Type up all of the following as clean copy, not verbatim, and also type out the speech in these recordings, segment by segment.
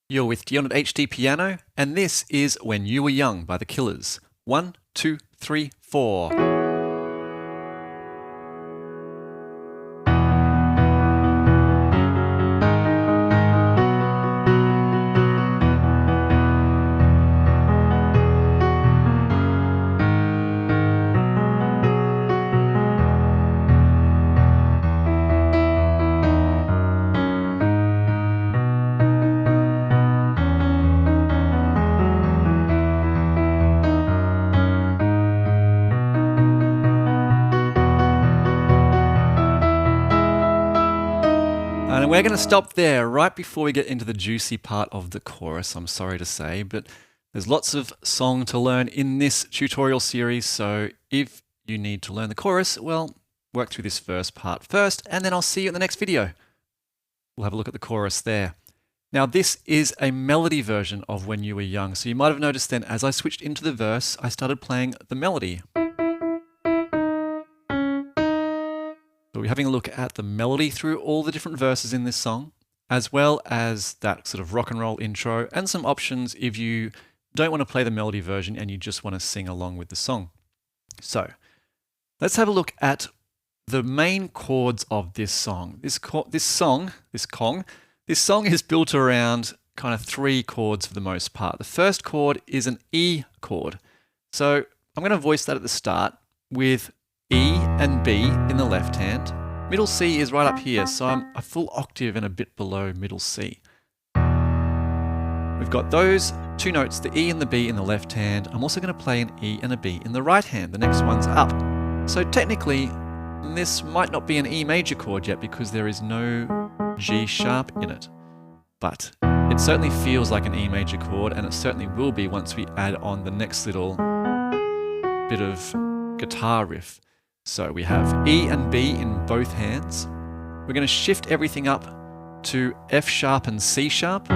You're with Dion at HDpiano, and this is When You Were Young by The Killers. 1, 2, 3, 4. And we're going to stop there right before we get into the juicy part of the chorus, I'm sorry to say, but there's lots of song to learn in this tutorial series, so if you need to learn the chorus, well, work through this first part first, and then I'll see you in the next video. We'll have a look at the chorus there. Now, this is a melody version of When You Were Young, so you might have noticed then as I switched into the verse, I started playing the melody. So we're having a look at the melody through all the different verses in this song, as well as that sort of rock and roll intro and some options if you don't want to play the melody version and you just want to sing along with the song. So let's have a look at the main chords of this song. This song is built around kind of 3 chords for the most part. The first chord is an E chord. So I'm going to voice that at the start with E and B in the left hand. Middle C is right up here, so I'm a full octave and a bit below middle C. We've got those 2 notes, the E and the B in the left hand. I'm also going to play an E and a B in the right hand. The next one's up. So technically, this might not be an E major chord yet because there is no G sharp in it. But it certainly feels like an E major chord, and it certainly will be once we add on the next little bit of guitar riff. So we have E and B in both hands. We're going to shift everything up to F sharp and C sharp.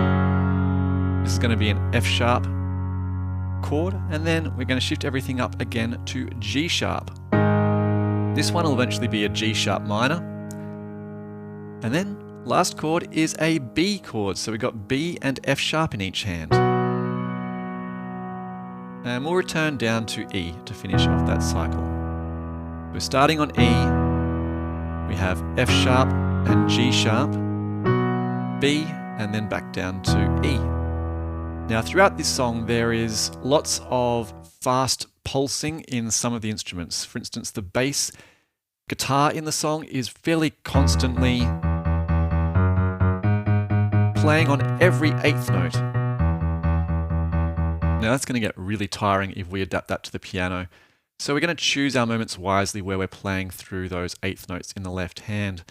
This is going to be an F sharp chord, and then we're going to shift everything up again to G sharp. This one will eventually be a G sharp minor. And then last chord is a B chord, so we've got B and F sharp in each hand. And we'll return down to E to finish off that cycle. We're starting on E, we have F sharp and G sharp, B, and then back down to E. Now throughout this song there is lots of fast pulsing in some of the instruments. For instance, the bass guitar in the song is fairly constantly playing on every 8th note. Now that's going to get really tiring if we adapt that to the piano. So we're going to choose our moments wisely where we're playing through those 8th notes in the left hand.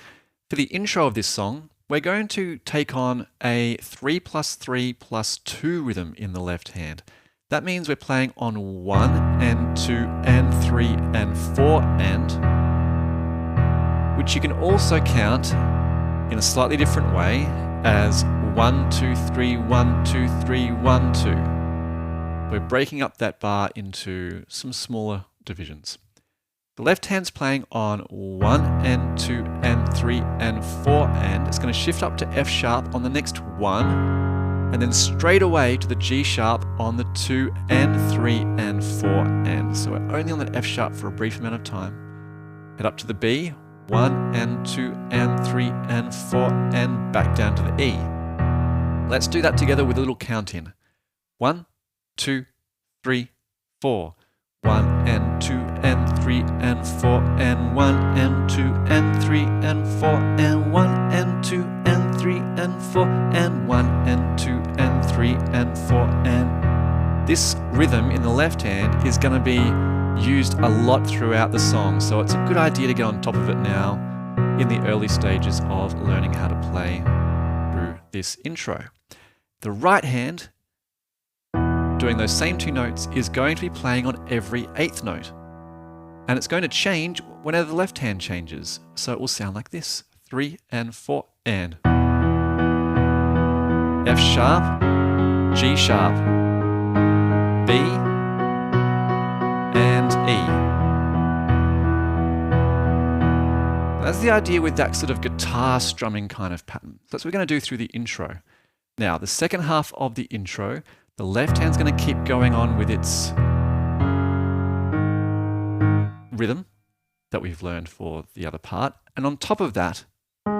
For the intro of this song, we're going to take on a 3+3+2 rhythm in the left hand. That means we're playing on 1 and 2 and 3 and 4 and, which you can also count in a slightly different way as 1, 2, 3, 1, 2, 3, 1, 2. We're breaking up that bar into some smaller divisions. The left hand's playing on 1 and 2 and 3 and 4 and it's going to shift up to F sharp on the next 1 and then straight away to the G sharp on the 2 and 3 and 4 and. So we're only on the F sharp for a brief amount of time. Head up to the B, 1 and 2 and 3 and 4 and back down to the E. Let's do that together with a little count in. 1, 2, 3, 4. 1 and 2 and 3 and 4 and 1 and 2 and 3 and 4 and 1 and 2 and 3 and 4 and 1 and 2 and 3 and 4 and this rhythm in the left hand is going to be used a lot throughout the song, so it's a good idea to get on top of it now in the early stages of learning how to play through this intro. The right hand, doing those same 2 notes, is going to be playing on every 8th note. And it's going to change whenever the left hand changes. So it will sound like this. 3 and 4 and. F sharp, G sharp, B, and E. That's the idea with that sort of guitar strumming kind of pattern. So that's what we're going to do through the intro. Now, the second half of the intro, the left hand's going to keep going on with its rhythm that we've learned for the other part. And on top of that, we're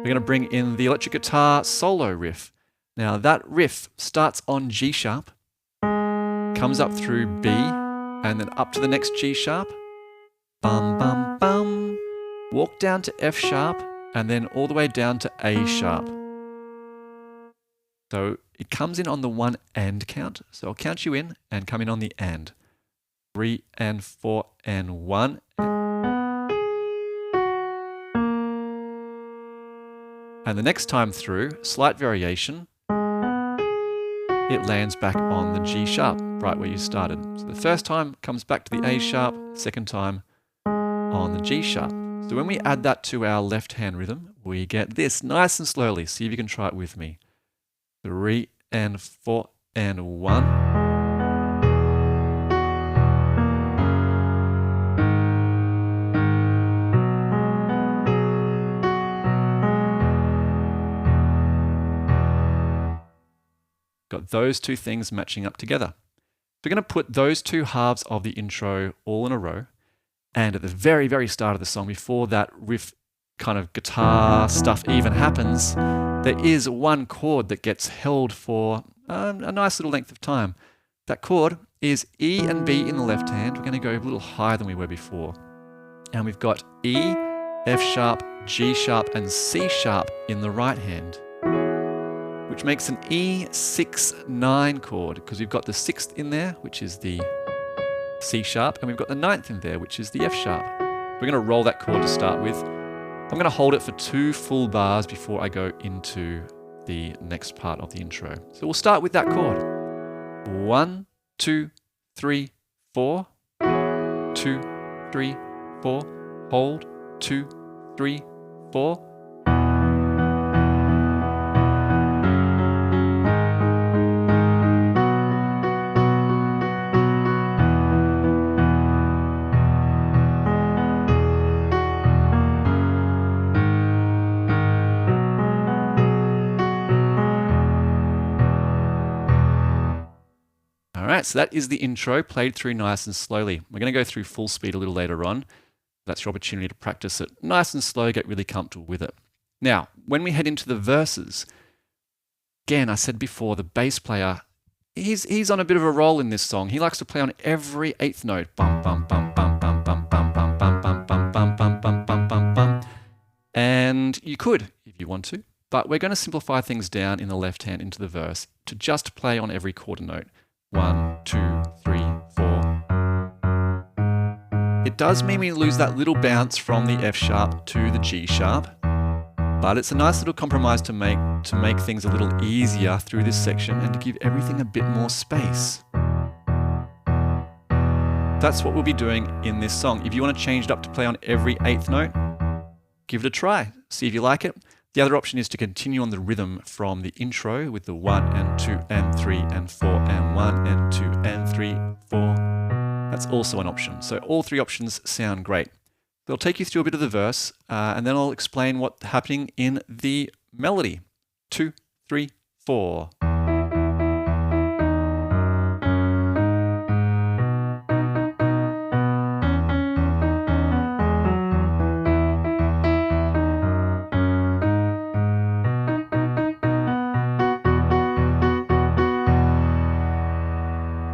going to bring in the electric guitar solo riff. Now, that riff starts on G sharp, comes up through B, and then up to the next G sharp, bum, bum, bum, walk down to F sharp, and then all the way down to A sharp. So it comes in on the 1 and count. So I'll count you in and come in on the and. 3 and 4 and 1. And the next time through, slight variation, it lands back on the G sharp, right where you started. So the first time comes back to the A sharp, second time on the G sharp. So when we add that to our left hand rhythm, we get this nice and slowly. See if you can try it with me. 3 and 4 and 1. Got those two things matching up together. We're going to put those two halves of the intro all in a row. And at the very, very start of the song, before that riff kind of guitar stuff even happens, there is one chord that gets held for a nice little length of time. That chord is E and B in the left hand. We're going to go a little higher than we were before. And we've got E, F sharp, G sharp, and C sharp in the right hand, which makes an E6-9 chord, because we've got the 6th in there, which is the C sharp, and we've got the 9th in there, which is the F sharp. We're going to roll that chord to start with. I'm going to hold it for 2 full bars before I go into the next part of the intro. So we'll start with that chord. 1, 2, 3, 4. 2, 3, 4. Hold. 2, 3, 4. All right, so that is the intro played through nice and slowly. We're going to go through full speed a little later on. That's your opportunity to practice it nice and slow, get really comfortable with it. Now, when we head into the verses, again, I said before, the bass player, he's on a bit of a roll in this song. He likes to play on every 8th note. Bum, bum, bum, bum, bum, bum, bum, bum, bum, bum, bum, bum, bum, bum, bum, bum, bum. And you could, if you want to, but we're going to simplify things down in the left hand into the verse to just play on every quarter note. 1, 2, 3, 4. It does mean we lose that little bounce from the F sharp to the G sharp, but it's a nice little compromise to make things a little easier through this section and to give everything a bit more space. That's what we'll be doing in this song. If you want to change it up to play on every 8th note, give it a try. See if you like it. The other option is to continue on the rhythm from the intro with the 1 and 2 and 3 and 4 and 1 and 2 and 3, 4. That's also an option. So all 3 options sound great. They'll take you through a bit of the verse, and then I'll explain what's happening in the melody. 2, 3, 4.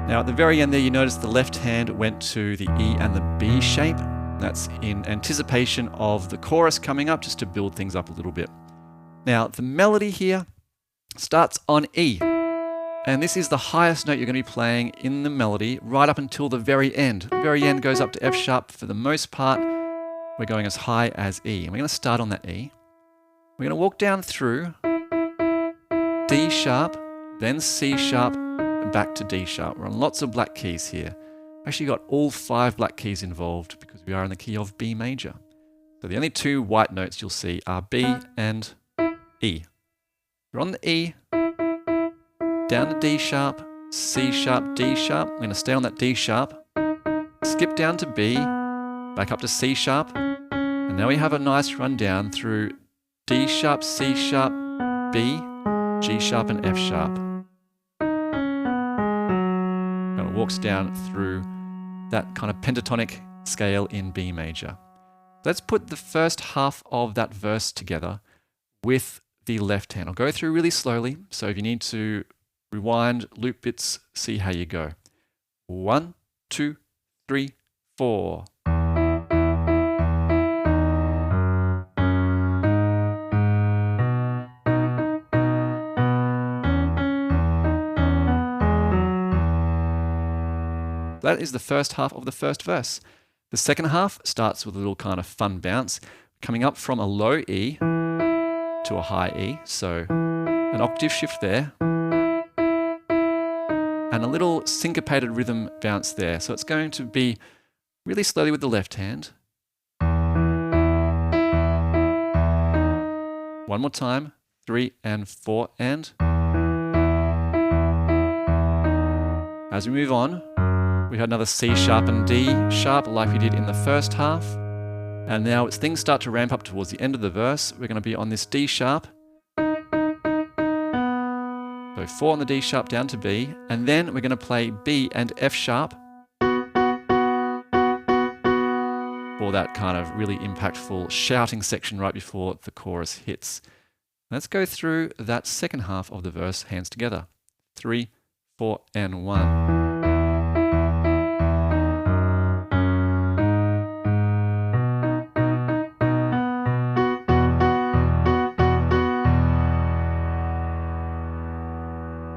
Now at the very end there, you notice the left hand went to the E and the B shape. That's in anticipation of the chorus coming up, just to build things up a little bit. Now the melody here starts on E, and this is the highest note you're going to be playing in the melody right up until the very end. The very end goes up to F sharp. For the most part, we're going as high as E, and we're going to start on that E. We're going to walk down through D sharp, then C sharp, back to D sharp. We're on lots of black keys here. Actually got all 5 black keys involved because we are in the key of B major. So the only 2 white notes you'll see are B and E. We're on the E, down to D sharp, C sharp, D sharp. We're going to stay on that D sharp, skip down to B, back up to C sharp, and now we have a nice run down through D sharp, C sharp, B, G sharp and F sharp. And it walks down through that kind of pentatonic scale in B major. Let's put the first half of that verse together with the left hand. I'll go through really slowly, so if you need to rewind, loop bits, see how you go. 1, 2, 3, 4. That is the first half of the first verse. The second half starts with a little kind of fun bounce, coming up from a low E to a high E, so an octave shift there, and a little syncopated rhythm bounce there. So it's going to be really slowly with the left hand. One more time, 3 and 4 and. As we move on, we had another C sharp and D sharp like we did in the first half. And now as things start to ramp up towards the end of the verse, we're going to be on this D sharp. So 4 on the D sharp down to B, and then we're going to play B and F sharp for that kind of really impactful shouting section right before the chorus hits. Let's go through that second half of the verse, hands together. 3, 4, and 1.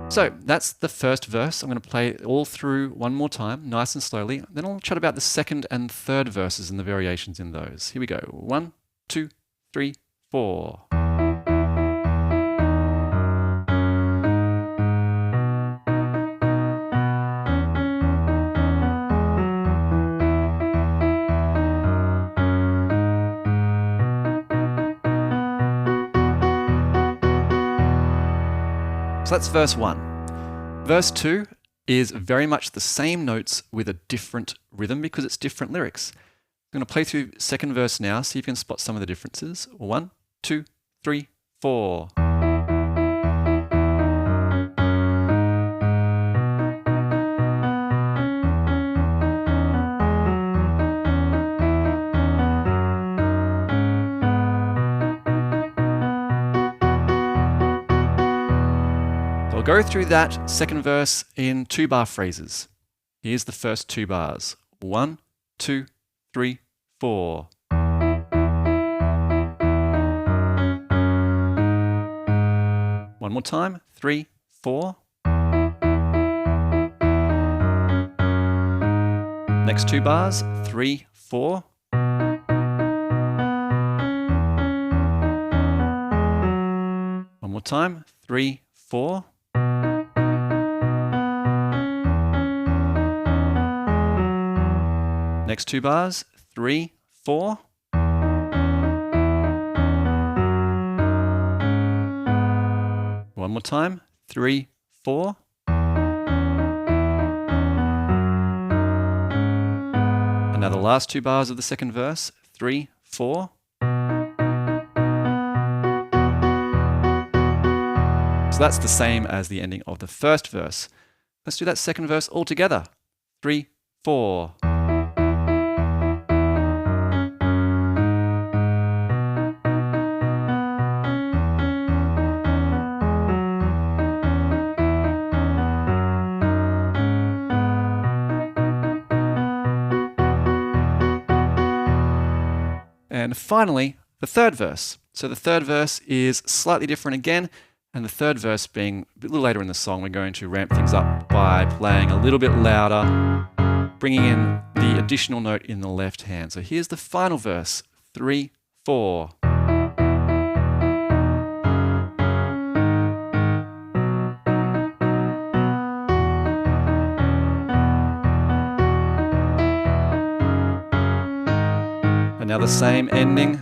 So that's the first verse. I'm going to play it all through one more time, nice and slowly. Then I'll chat about the second and third verses and the variations in those. Here we go. 1, 2, 3, 4. So that's verse 1. Verse 2 is very much the same notes with a different rhythm because it's different lyrics. I'm going to play through second verse now, see if you can spot some of the differences. 1, 2, 3, 4. Go through that second verse in 2-bar phrases. Here's the first 2 bars. 1, 2, 3, 4. One more time. 3, 4. Next 2 bars. 3, 4. One more time. 3, 4. Next 2 bars, 3, 4. One more time, 3, 4. And now the last 2 bars of the second verse, 3, 4. So that's the same as the ending of the first verse. Let's do that second verse all together. 3, 4. And finally, the third verse. So the third verse is slightly different again, and the third verse being a little later in the song, we're going to ramp things up by playing a little bit louder, bringing in the additional note in the left hand. So here's the final verse, 3, 4. And now the same ending,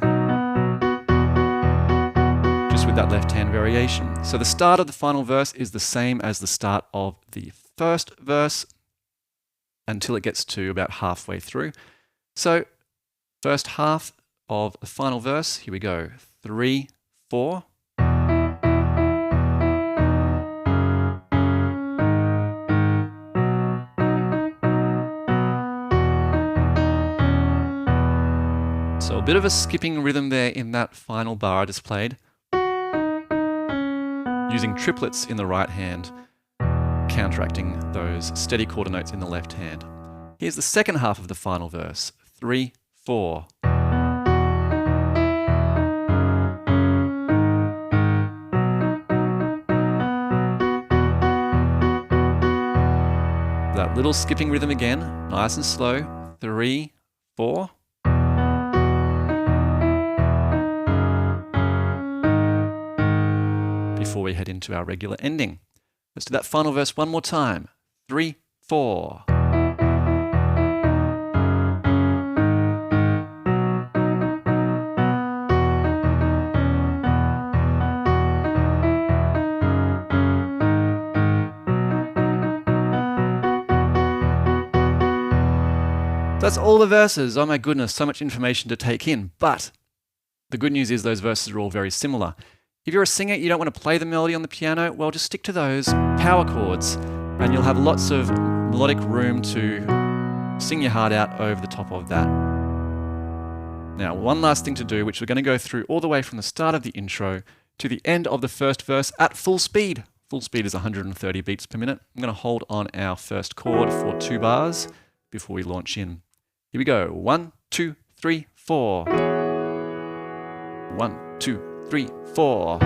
just with that left hand variation. So the start of the final verse is the same as the start of the first verse until it gets to about halfway through. So first half of the final verse, here we go, 3, 4. bit of a skipping rhythm there in that final bar I just played, using triplets in the right hand, counteracting those steady quarter notes in the left hand. Here's the second half of the final verse. 3, 4. That little skipping rhythm again, nice and slow. 3, 4. Before we head into our regular ending. Let's do that final verse one more time. 3, 4. That's all the verses. Oh my goodness, so much information to take in. But the good news is those verses are all very similar. If you're a singer, you don't want to play the melody on the piano, well, just stick to those power chords and you'll have lots of melodic room to sing your heart out over the top of that. Now, one last thing to do, which we're going to go through all the way from the start of the intro to the end of the first verse at full speed. Full speed is 130 beats per minute. I'm going to hold on our first chord for 2 bars before we launch in. Here we go. 1, 2, 3, 4. 1, 2, 3, 4.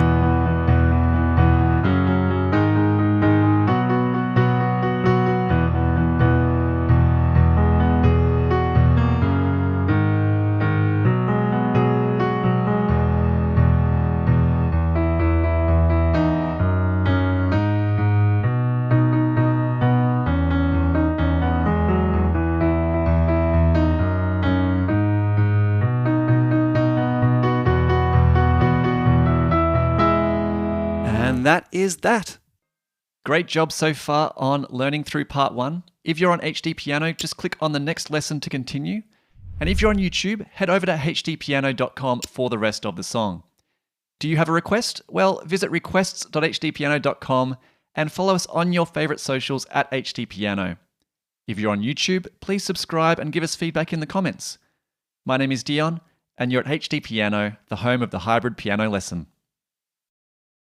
And that is that. Great job so far on learning through part 1. If you're on HDpiano, just click on the next lesson to continue. And if you're on YouTube, head over to HDpiano.com for the rest of the song. Do you have a request? Well, visit requests.hdpiano.com and follow us on your favorite socials at HDpiano. If you're on YouTube, please subscribe and give us feedback in the comments. My name is Dion, and you're at HDpiano, the home of the hybrid piano lesson.